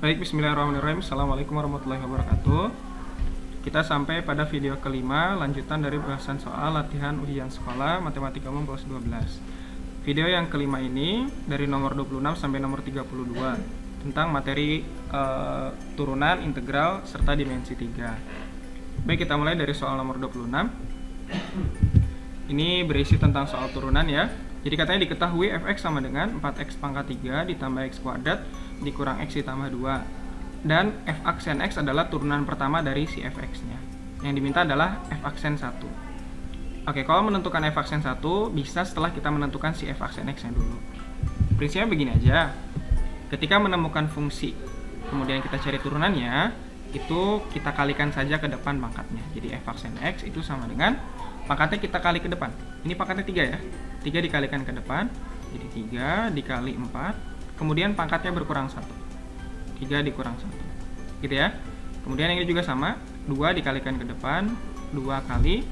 Baik, bismillahirrahmanirrahim. Assalamualaikum warahmatullahi wabarakatuh. Kita sampai pada video kelima, lanjutan dari bahasan soal latihan ujian sekolah Matematika Umum kelas 12. Video yang kelima ini dari nomor 26 sampai nomor 32 tentang materi turunan, integral, serta dimensi 3. Baik, kita mulai dari soal nomor 26. Ini berisi tentang soal turunan ya. Jadi katanya diketahui fx sama dengan 4x pangkat 3 ditambah x kuadrat dikurang x ditambah 2. Dan f aksen x adalah turunan pertama dari si fx-nya. Yang diminta adalah f aksen 1. Oke, kalau menentukan f aksen 1 bisa setelah kita menentukan si f aksen x-nya dulu. Prinsipnya begini aja. Ketika menemukan fungsi, kemudian kita cari turunannya, itu kita kalikan saja ke depan pangkatnya. Jadi f aksen x itu sama dengan pangkatnya kita kali ke depan. Ini pangkatnya 3 ya. 3 dikalikan ke depan, jadi 3 dikali 4, kemudian pangkatnya berkurang 1. 3 dikurang 1. Gitu ya. Kemudian yang ini juga sama, 2 dikalikan ke depan, 2 kali,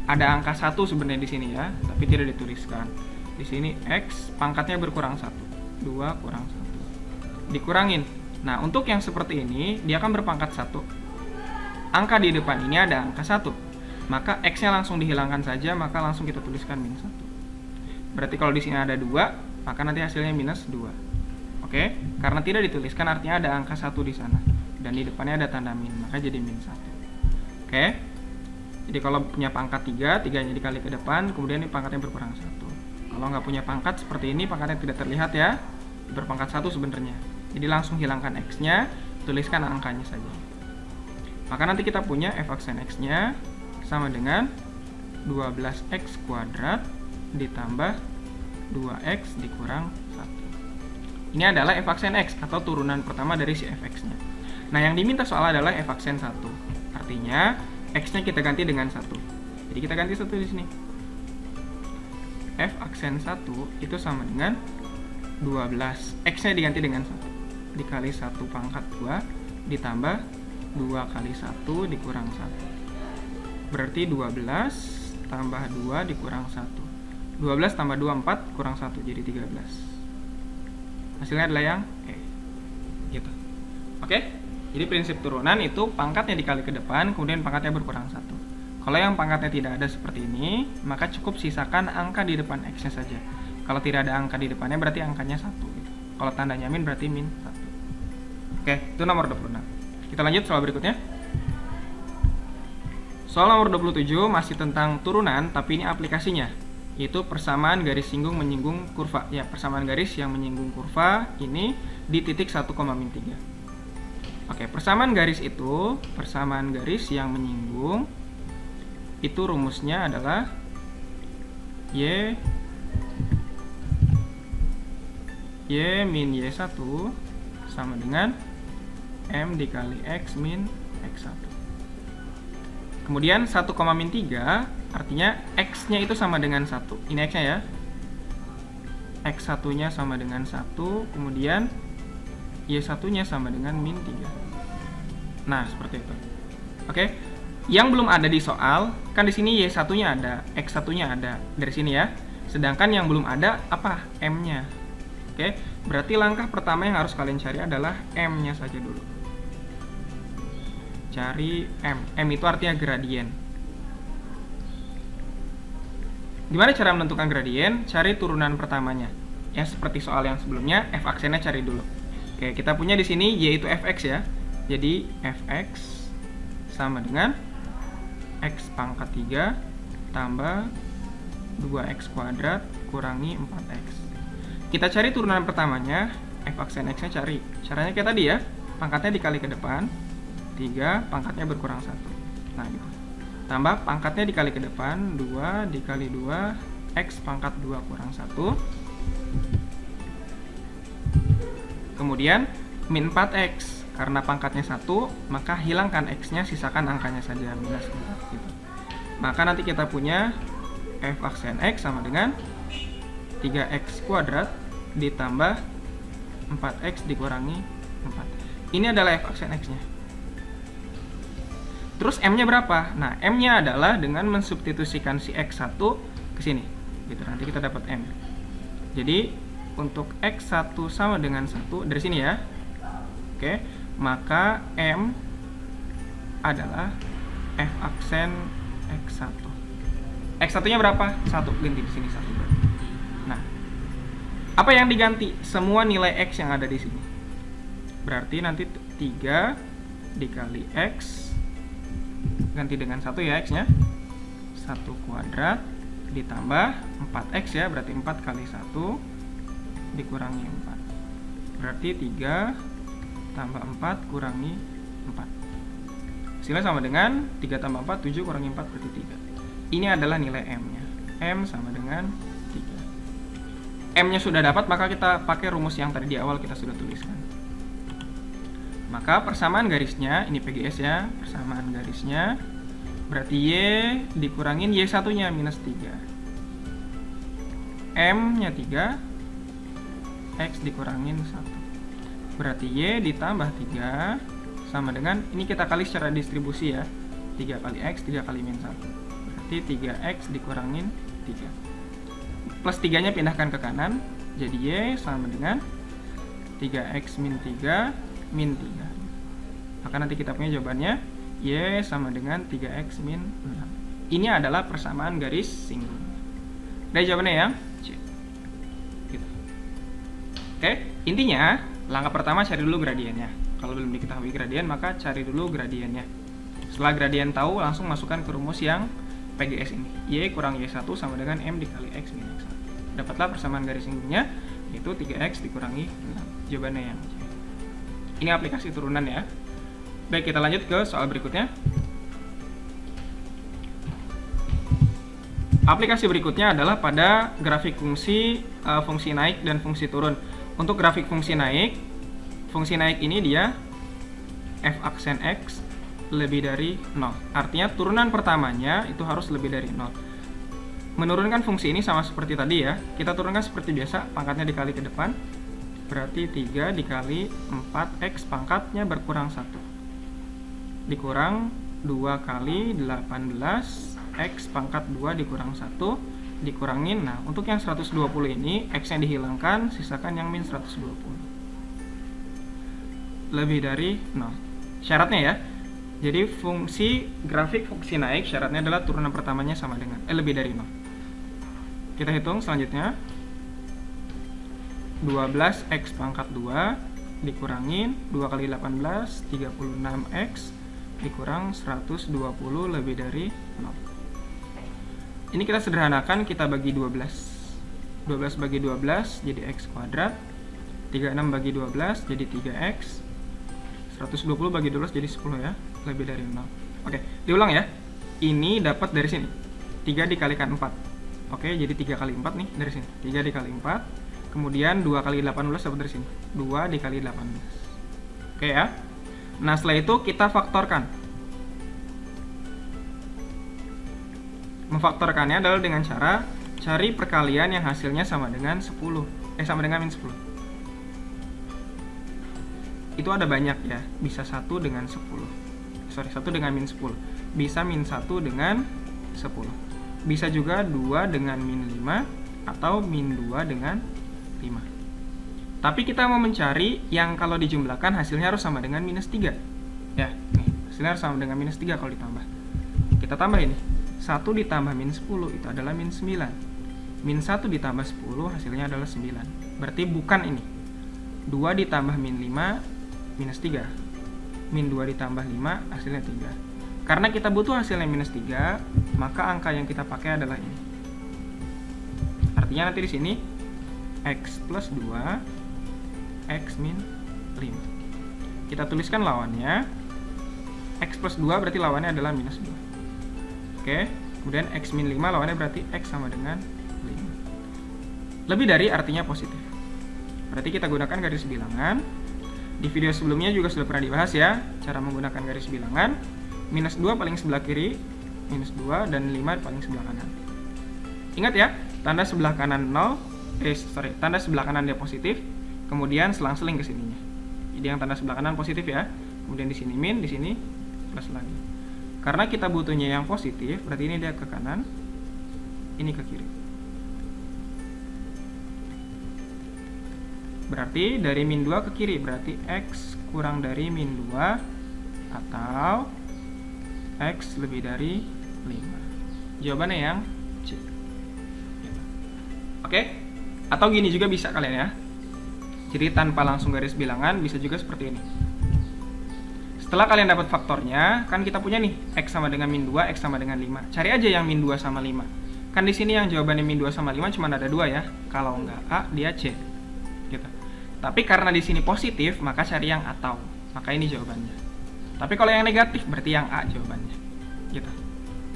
ada angka 1 sebenarnya di sini ya, tapi tidak dituliskan. Di sini x, pangkatnya berkurang 1. 2 kurang 1. Dikurangin. Nah, untuk yang seperti ini, dia akan berpangkat 1. Angka di depan ini ada angka 1. Maka x-nya langsung dihilangkan saja, maka langsung kita tuliskan minus 1. Berarti kalau di sini ada 2, maka nanti hasilnya minus 2. Oke? Karena tidak dituliskan artinya ada angka 1 di sana. Dan di depannya ada tanda min, maka jadi minus 1. Oke? Jadi kalau punya pangkat 3, 3-nya dikali ke depan, kemudian ini pangkatnya berkurang 1. Kalau nggak punya pangkat seperti ini, pangkatnya tidak terlihat ya. Berpangkat 1 sebenarnya. Jadi langsung hilangkan x-nya, tuliskan angkanya saja. Maka nanti kita punya f aksen x-nya sama dengan 12x kuadrat ditambah 2x dikurang 1. Ini adalah f aksen x atau turunan pertama dari si fx-nya. Nah, yang diminta soal adalah f aksen 1. Artinya x-nya kita ganti dengan 1. Jadi kita ganti 1 di sini. F aksen 1 itu sama dengan 12. X-nya diganti dengan 1. Dikali 1 pangkat 2 ditambah 2 kali 1 dikurang 1. Berarti 12 tambah 2 dikurang 1. 12 tambah 2, 4, kurang 1, jadi 13. Hasilnya adalah yang E. Gitu. Oke? Jadi prinsip turunan itu pangkatnya dikali ke depan, kemudian pangkatnya berkurang 1. Kalau yang pangkatnya tidak ada seperti ini, maka cukup sisakan angka di depan X-nya saja. Kalau tidak ada angka di depannya, berarti angkanya 1. Gitu. Kalau tandanya min, berarti min 1. Oke, itu nomor 26. Kita lanjut soal berikutnya. Soal nomor 27 masih tentang turunan, tapi ini aplikasinya. Yaitu persamaan garis singgung menyinggung kurva. Ya, persamaan garis yang menyinggung kurva ini di titik 1, min 3. Oke, persamaan garis itu, persamaan garis yang menyinggung itu rumusnya adalah Y min Y1 sama dengan M dikali X min X1. Kemudian 1, min 3 artinya X-nya itu sama dengan 1. Ini X-nya ya. X1-nya sama dengan 1, kemudian Y1-nya sama dengan min 3. Nah, seperti itu. Oke. Yang belum ada di soal, kan di sini Y1-nya ada, X1-nya ada dari sini ya. Sedangkan yang belum ada apa? M-nya. Oke. Berarti langkah pertama yang harus kalian cari adalah M-nya saja dulu. Cari M. M itu artinya gradien. Gimana cara menentukan gradien? Cari turunan pertamanya. Ya, seperti soal yang sebelumnya, f aksennya cari dulu. Oke, kita punya di sini y itu fx ya. Jadi fx sama dengan x pangkat 3 tambah 2x kuadrat kurangi 4x. Kita cari turunan pertamanya, f aksen x-nya cari. Caranya kayak tadi ya, pangkatnya dikali ke depan, 3, pangkatnya berkurang 1. Nah, gitu. Tambah pangkatnya dikali ke depan, 2 dikali 2, X pangkat 2 kurang 1. Kemudian min 4X, karena pangkatnya 1, maka hilangkan X-nya, sisakan angkanya saja, minus 4. Gitu. Maka nanti kita punya f aksen X sama dengan 3X kuadrat ditambah 4X dikurangi 4. Ini adalah f aksen X-nya. Terus M-nya berapa? Nah, M-nya adalah dengan mensubstitusikan si X1 ke sini. Gitu, nanti kita dapat M. Jadi, untuk X1 sama dengan 1, dari sini ya. Oke, maka M adalah F aksen X1. X1-nya berapa? 1, ganti di sini 1 berarti. Nah, apa yang diganti? Semua nilai X yang ada di sini. Berarti nanti 3 dikali X, ganti dengan 1 ya X-nya. 1 kuadrat ditambah 4X ya, berarti 4 kali 1 dikurangi 4. Berarti 3 tambah 4 kurangi 4. Hasilnya sama dengan 3 tambah 4, 7 kurangi 4 berarti 3. Ini adalah nilai M-nya. M sama dengan 3. M-nya sudah dapat, maka kita pakai rumus yang tadi di awal kita sudah tuliskan. Maka persamaan garisnya, ini PGS ya, persamaan garisnya berarti Y dikurangin Y1-nya minus 3. M-nya 3, X dikurangin 1. Berarti Y ditambah 3 sama dengan, ini kita kali secara distribusi ya, 3 kali X, 3 kali min 1. Berarti 3X dikurangin 3. Plus 3-nya pindahkan ke kanan, jadi Y sama dengan 3X min 3 min 3. Maka nanti kita punya jawabannya Y sama dengan 3X min 6. Ini adalah persamaan garis singgung. Dari jawabannya yang C. Gitu. Oke, intinya langkah pertama cari dulu gradiennya. Kalau belum diketahui gradien, maka cari dulu gradiennya. Setelah gradien tahu, langsung masukkan ke rumus yang PGS ini. Y kurang Y1 sama dengan M dikali X min X1. Dapatlah persamaan garis singgungnya, yaitu 3X dikurangi 6. Jawabannya yang C. Ini aplikasi turunan ya. Baik, kita lanjut ke soal berikutnya. Aplikasi berikutnya adalah pada grafik fungsi fungsi naik dan fungsi turun. Untuk grafik fungsi naik ini dia f aksen X lebih dari 0. Artinya turunan pertamanya itu harus lebih dari 0. Menurunkan fungsi ini sama seperti tadi ya. Kita turunkan seperti biasa, pangkatnya dikali ke depan. Berarti 3 dikali 4X pangkatnya berkurang 1. Dikurang 2 kali 18 X pangkat 2 dikurang 1 dikurangin. Nah, untuk yang 120 ini X nya dihilangkan, sisakan yang min 120. Lebih dari 0. Syaratnya ya, jadi grafik fungsi naik syaratnya adalah turunan pertamanya sama dengan lebih dari 0. Kita hitung selanjutnya. 12X pangkat 2 dikurangin 2 kali 18 36X dikurang 120 lebih dari 0. Ini kita sederhanakan, kita bagi 12. 12 bagi 12 jadi X kuadrat. 36 bagi 12 jadi 3X. 120 bagi 12 jadi 10 ya, lebih dari 0. Oke, diulang ya. Ini dapat dari sini. 3 dikalikan 4. Oke, jadi 3 kali 4 nih dari sini. 3 dikali 4. Kemudian 2 kali 18 dapat dari sini. 2 dikali 18. Oke ya. Nah, setelah itu kita faktorkan. Memfaktorkannya adalah dengan cara cari perkalian yang hasilnya sama dengan 10. Sama dengan min 10. Itu ada banyak ya. Bisa 1 dengan 10. 1 dengan min 10. Bisa min 1 dengan 10. Bisa juga 2 dengan min 5 atau min 2 dengan 5. Tapi kita mau mencari yang kalau dijumlahkan hasilnya harus sama dengan minus 3. Ya, nih, hasilnya harus sama dengan minus 3 kalau ditambah. Kita tambah ini. 1 ditambah min 10 itu adalah min 9. Min 1 ditambah 10 hasilnya adalah 9. Berarti bukan ini. 2 ditambah min 5 minus 3. Min 2 ditambah 5 hasilnya 3. Karena kita butuh hasilnya minus 3, maka angka yang kita pakai adalah ini. Artinya nanti di sini X plus 2 X min 5. Kita tuliskan lawannya. X plus 2 berarti lawannya adalah minus 2. Oke, kemudian X min 5 lawannya berarti X sama dengan 5. Lebih dari artinya positif. Berarti kita gunakan garis bilangan. Di video sebelumnya juga sudah pernah dibahas ya, cara menggunakan garis bilangan. Minus 2 paling sebelah kiri, minus 2, dan 5 paling sebelah kanan. Ingat ya, tanda sebelah kanan tanda sebelah kanan dia positif, kemudian selang-seling ke sininya. Jadi yang tanda sebelah kanan positif ya, kemudian di sini min, di sini plus lagi. Karena kita butuhnya yang positif, berarti ini dia ke kanan, ini ke kiri. Berarti dari min 2 ke kiri, berarti X kurang dari min 2 atau X lebih dari 5. Jawabannya yang C. Oke? Atau gini juga bisa kalian ya. Jadi tanpa langsung garis bilangan bisa juga seperti ini. Setelah kalian dapat faktornya, kan kita punya nih X sama dengan min 2, X sama dengan 5. Cari aja yang min 2 sama 5. Kan di sini yang jawabannya min 2 sama 5 cuma ada 2 ya. Kalau enggak A, dia C. Gitu. Tapi karena di sini positif, maka cari yang atau. Maka ini jawabannya. Tapi kalau yang negatif, berarti yang A jawabannya. Gitu.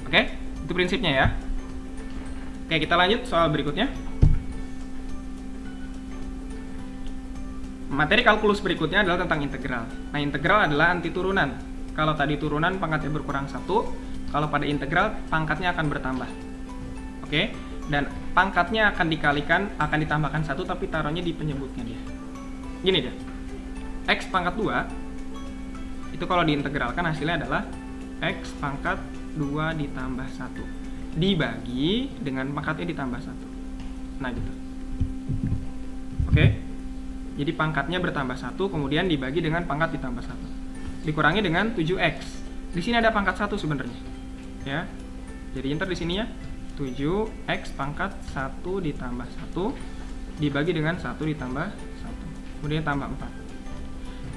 Oke? Itu prinsipnya ya. Oke, kita lanjut soal berikutnya. Materi kalkulus berikutnya adalah tentang integral. Nah, integral adalah anti turunan. Kalau tadi turunan pangkatnya berkurang 1, kalau pada integral pangkatnya akan bertambah. Oke? Dan pangkatnya akan dikalikan, akan ditambahkan 1, tapi taruhnya di penyebutnya dia. Gini dia. X pangkat 2, itu kalau diintegralkan hasilnya adalah X pangkat 2 ditambah 1. Dibagi dengan pangkatnya ditambah 1. Nah, gitu. Oke? Jadi pangkatnya bertambah 1, kemudian dibagi dengan pangkat ditambah 1. Dikurangi dengan 7X. Di sini ada pangkat 1 sebenarnya. Ya. Jadi ntar di sini ya, 7X pangkat 1 ditambah 1 dibagi dengan 1 ditambah 1. Kemudian tambah 4.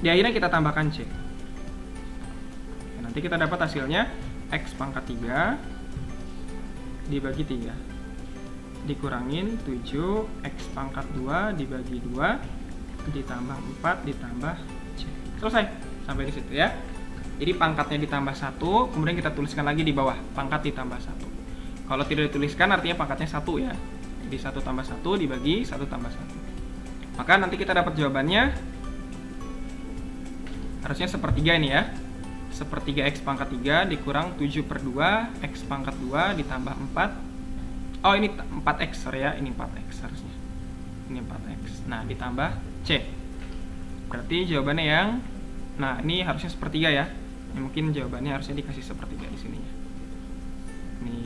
Di akhirnya kita tambahkan C. Nah, nanti kita dapat hasilnya X pangkat 3 dibagi 3. Dikurangin 7X pangkat 2 dibagi 2 ditambah 4 ditambah C. Selesai. Sampai di situ ya. Jadi pangkatnya ditambah 1, kemudian kita tuliskan lagi di bawah pangkat ditambah 1. Kalau tidak dituliskan artinya pangkatnya 1 ya. Jadi 1 tambah 1 dibagi 1 tambah 1. Maka nanti kita dapat jawabannya harusnya sepertiga ini ya. Sepertiga X pangkat 3 dikurang 7/2 X pangkat 2 ditambah 4. Oh, ini 4X, sorry ya. Ini 4X harusnya. Ini 4X. Nah, ditambah C. Berarti jawabannya yang, nah ini harusnya sepertiga ya. Ini mungkin jawabannya harusnya dikasih sepertiga di sini ya. Ini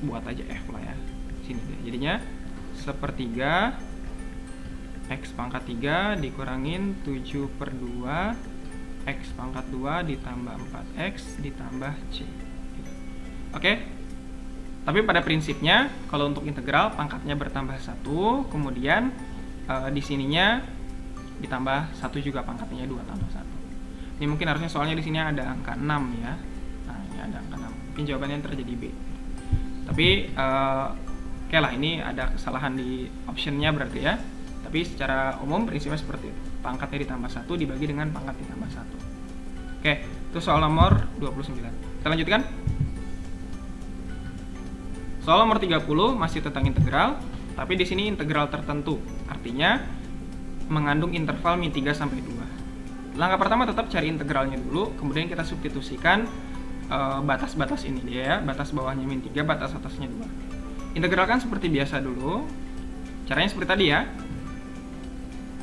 buat aja F lah ya. Sini deh. Jadinya sepertiga X pangkat 3 dikurangin 7/2 X pangkat 2 ditambah 4X ditambah C. Oke? Tapi pada prinsipnya kalau untuk integral pangkatnya bertambah 1, kemudian di sininya ditambah 1 juga pangkatnya 2 tambah 1. Ini mungkin harusnya soalnya di sini ada angka 6 ya. Nah, ini ada angka 6. Mungkin jawabannya terjadi B. Tapi oke lah, ini ada kesalahan di optionnya berarti ya. Tapi secara umum prinsipnya seperti itu. Pangkatnya ditambah 1 dibagi dengan pangkat ditambah 1. Oke, itu soal nomor 29. Kita lanjutkan. Soal nomor 30 masih tentang integral, tapi di sini integral tertentu. Artinya mengandung interval min 3 sampai 2. Langkah pertama tetap cari integralnya dulu, kemudian kita substitusikan batas-batas ini dia ya. Batas bawahnya min 3, batas atasnya 2. Integralkan seperti biasa dulu. Caranya seperti tadi ya.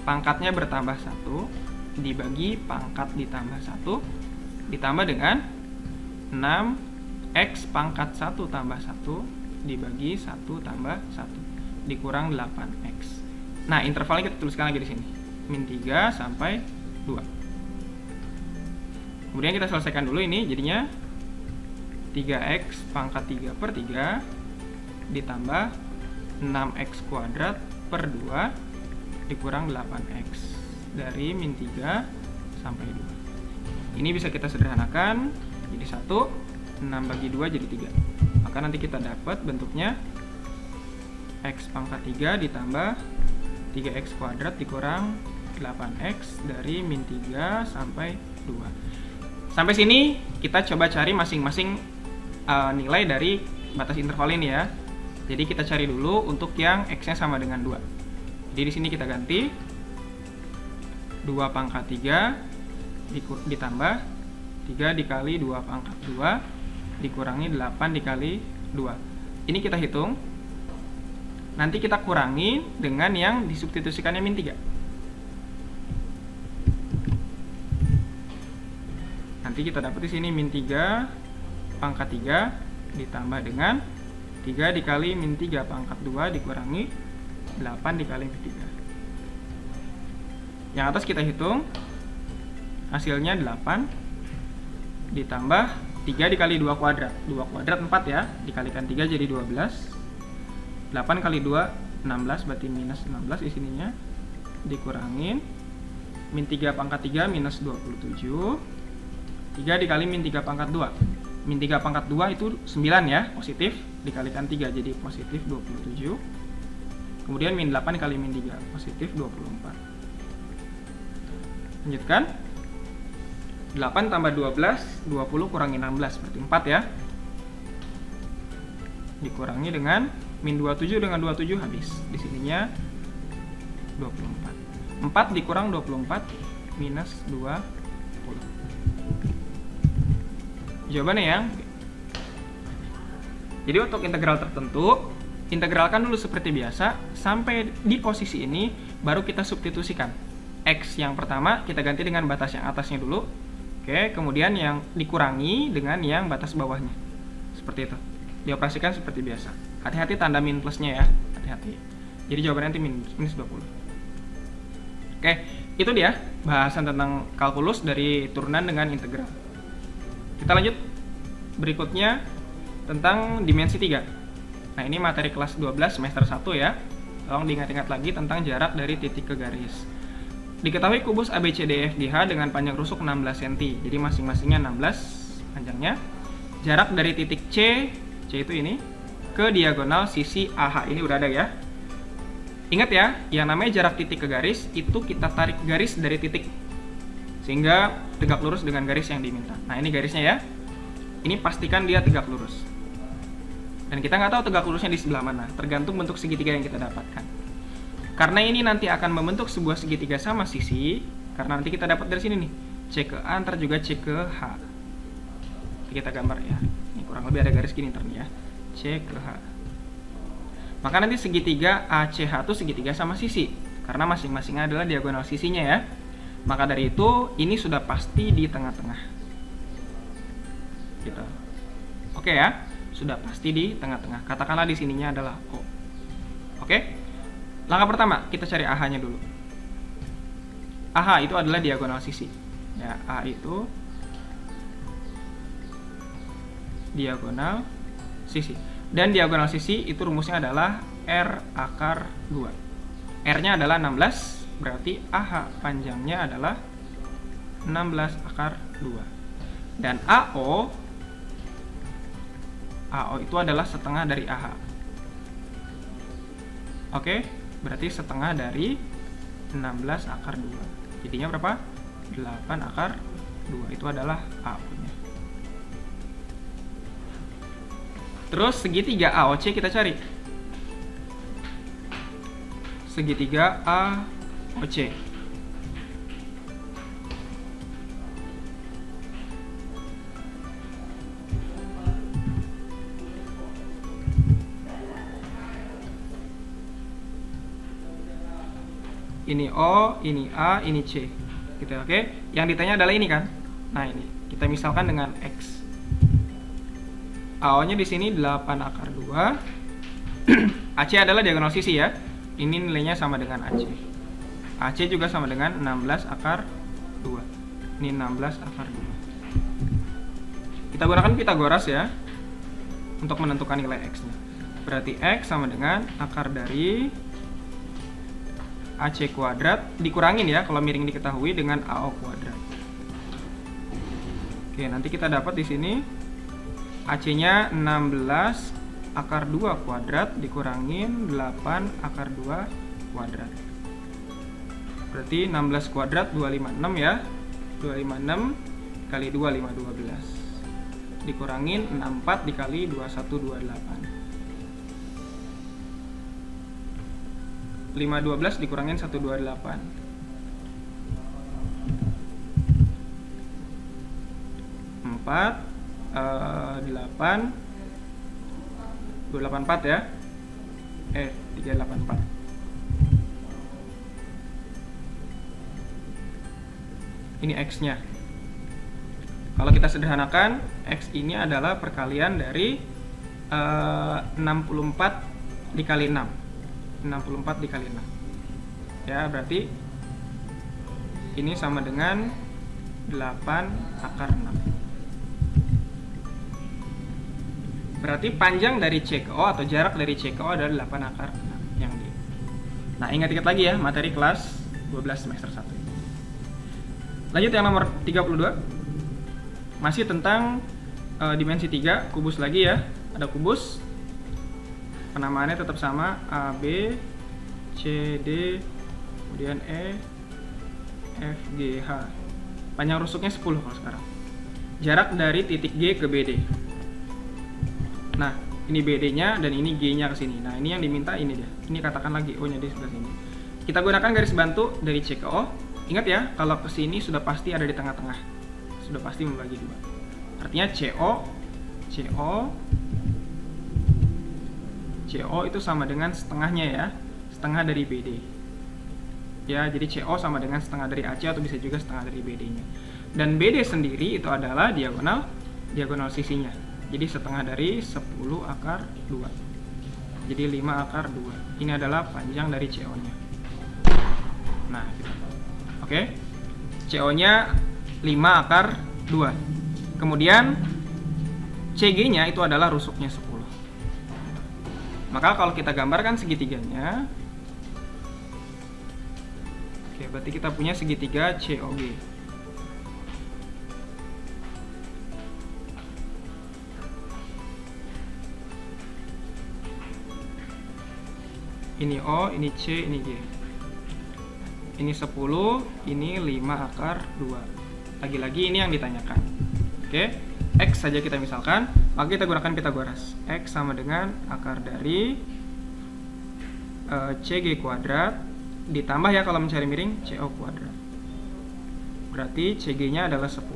Pangkatnya bertambah 1 dibagi pangkat ditambah 1 ditambah dengan 6X pangkat 1 tambah 1 dibagi 1 tambah 1 dikurang 8X. Nah, intervalnya kita tuliskan lagi di sini. Min 3 sampai 2. Kemudian kita selesaikan dulu ini, jadinya 3X pangkat 3/3 ditambah 6X kuadrat per 2 dikurang 8X. Dari min 3 sampai 2. Ini bisa kita sederhanakan jadi 1, 6 bagi 2 jadi 3. Maka nanti kita dapat bentuknya X pangkat 3 ditambah 3X kuadrat dikurang 8X dari min 3 sampai 2. Sampai sini kita coba cari masing-masing nilai dari batas interval ini ya. Jadi kita cari dulu untuk yang X-nya sama dengan 2. Jadi di sini kita ganti 2 pangkat 3 ditambah 3 dikali 2 pangkat 2 dikurangi 8 dikali 2. Ini kita hitung. Nanti kita kurangi dengan yang disubstitusikannya min 3. Nanti kita dapat di sini min 3 pangkat 3 ditambah dengan 3 dikali min 3 pangkat 2 dikurangi 8 dikali min 3. Yang atas kita hitung, hasilnya 8 ditambah 3 dikali 2 kuadrat. 2 kuadrat 4 ya, dikalikan 3 jadi 12. 8 kali 2, 16, berarti minus 16 di sininya. Dikurangin, min 3 pangkat 3 minus 27. 3 dikali min 3 pangkat 2. Min 3 pangkat 2 itu 9 ya, positif. Dikalikan 3 jadi positif 27. Kemudian min 8 kali min 3, positif 24. Lanjutkan. 8 tambah 12, 20 kurangi 16, berarti 4 ya. Dikurangi dengan min 27 dengan 27 habis. Di sininya 24. 4 dikurang 24 minus 20. Jawabannya yang. Jadi untuk integral tertentu, integralkan dulu seperti biasa sampai di posisi ini baru kita substitusikan. X yang pertama kita ganti dengan batas yang atasnya dulu. Oke, kemudian yang dikurangi dengan yang batas bawahnya. Seperti itu. Dioperasikan seperti biasa. Hati-hati tanda min plusnya ya. Hati-hati. Jadi jawabannya nanti minus 20. Oke, itu dia bahasan tentang kalkulus dari turunan dengan integral. Kita lanjut. Berikutnya tentang dimensi 3. Nah, ini materi kelas 12 semester 1 ya. Tolong diingat-ingat lagi tentang jarak dari titik ke garis. Diketahui kubus ABCDEFGH dengan panjang rusuk 16 cm. Jadi masing-masingnya 16 panjangnya. Jarak dari titik C itu ini, ke diagonal sisi AH. Ini udah ada ya. Ingat ya, yang namanya jarak titik ke garis, itu kita tarik garis dari titik. Sehingga tegak lurus dengan garis yang diminta. Nah, ini garisnya ya. Ini pastikan dia tegak lurus. Dan kita nggak tahu tegak lurusnya di sebelah mana. Tergantung bentuk segitiga yang kita dapatkan. Karena ini nanti akan membentuk sebuah segitiga sama sisi, karena nanti kita dapat dari sini nih, C ke A, ntar juga C ke H. Kita gambar ya, ini kurang lebih ada garis gini ntar nih ya, C ke H. Maka nanti segitiga ACH itu segitiga sama sisi, karena masing-masingnya adalah diagonal sisinya ya. Maka dari itu, ini sudah pasti di tengah-tengah. Gitu. Oke ya, sudah pasti di tengah-tengah. Katakanlah di sininya adalah O. Oke? Langkah pertama, kita cari AH-nya dulu. AH itu adalah diagonal sisi. Ya, A itu diagonal sisi. Dan diagonal sisi itu rumusnya adalah R akar 2. R-nya adalah 16, berarti AH panjangnya adalah 16 akar 2. Dan AO itu adalah setengah dari AH. Oke? Berarti setengah dari 16 akar 2. Jadinya berapa? 8 akar 2. Itu adalah AO-nya. Terus segitiga AOC kita cari. Segitiga AOC. Ini O, ini A, ini C. Gitu, oke? Yang ditanya adalah ini kan? Nah, ini. Kita misalkan dengan X. AO-nya di sini 8 akar 2. AC adalah diagonal sisi ya. Ini nilainya sama dengan AC. AC juga sama dengan 16 akar 2. Ini 16 akar 2. Kita gunakan Pitagoras ya untuk menentukan nilai X-nya. Berarti X sama dengan akar dari AC kuadrat dikurangin ya kalau miring diketahui dengan AO kuadrat. Oke, nanti kita dapat di sini AC-nya 16 akar 2 kuadrat dikurangin 8 akar 2 kuadrat. Berarti 16 kuadrat 256 ya. 256 kali 2 5 12. Dikurangin 64 dikali 21 28. 512 dikurangin 128. 8 284 ya. 384. Ini X-nya. Kalau kita sederhanakan, X ini adalah perkalian dari 64 dikali 6. 64 dikali 6 ya, berarti ini sama dengan 8 akar 6. Berarti panjang dari C ke O atau jarak dari C ke O adalah 8 akar 6 yang di. Nah, ingat-ingat lagi ya materi kelas 12 semester 1. Lanjut yang nomor 32. Masih tentang dimensi 3, kubus lagi ya. Ada kubus. Penamaannya tetap sama, A, B, C, D, kemudian E, F, G, H. Panjang rusuknya 10 kalau sekarang. Jarak dari titik G ke BD. Nah, ini BD-nya dan ini G-nya ke sini. Nah, ini yang diminta ini dia. Ini katakan lagi O-nya di sebelah sini. Kita gunakan garis bantu dari C ke O. Ingat ya, kalau ke sini sudah pasti ada di tengah-tengah. Sudah pasti membagi 2. Artinya CO itu sama dengan setengahnya ya. Setengah dari BD. Ya, jadi CO sama dengan setengah dari AC atau bisa juga setengah dari BD-nya. Dan BD sendiri itu adalah diagonal sisinya. Jadi setengah dari 10 akar 2. Jadi 5 akar 2. Ini adalah panjang dari CO-nya. Nah, gitu. Oke. CO-nya 5 akar 2. Kemudian CG-nya itu adalah rusuknya 10. Maka kalau kita gambarkan segitiganya, oke, berarti kita punya segitiga COG. Ini O, ini C, ini G. Ini 10, ini 5 akar 2. Lagi-lagi ini yang ditanyakan. Oke, X saja kita misalkan, maka kita gunakan Pitagoras. X sama dengan akar dari CG kuadrat ditambah ya kalau mencari miring CO kuadrat. Berarti CG-nya adalah 10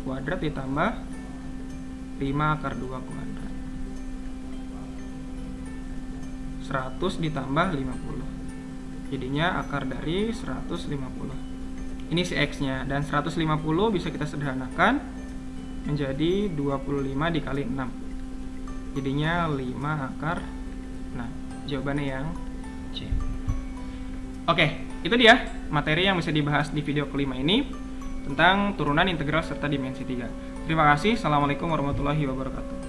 kuadrat ditambah 5 akar 2 kuadrat. 100 ditambah 50. Jadinya akar dari 150. Ini si X-nya. Dan 150 bisa kita sederhanakan menjadi 25 dikali 6. Jadinya 5 akar 6. Jawabannya yang C. Oke, itu dia materi yang bisa dibahas di video kelima ini tentang turunan integral serta dimensi 3. Terima kasih. Assalamualaikum warahmatullahi wabarakatuh.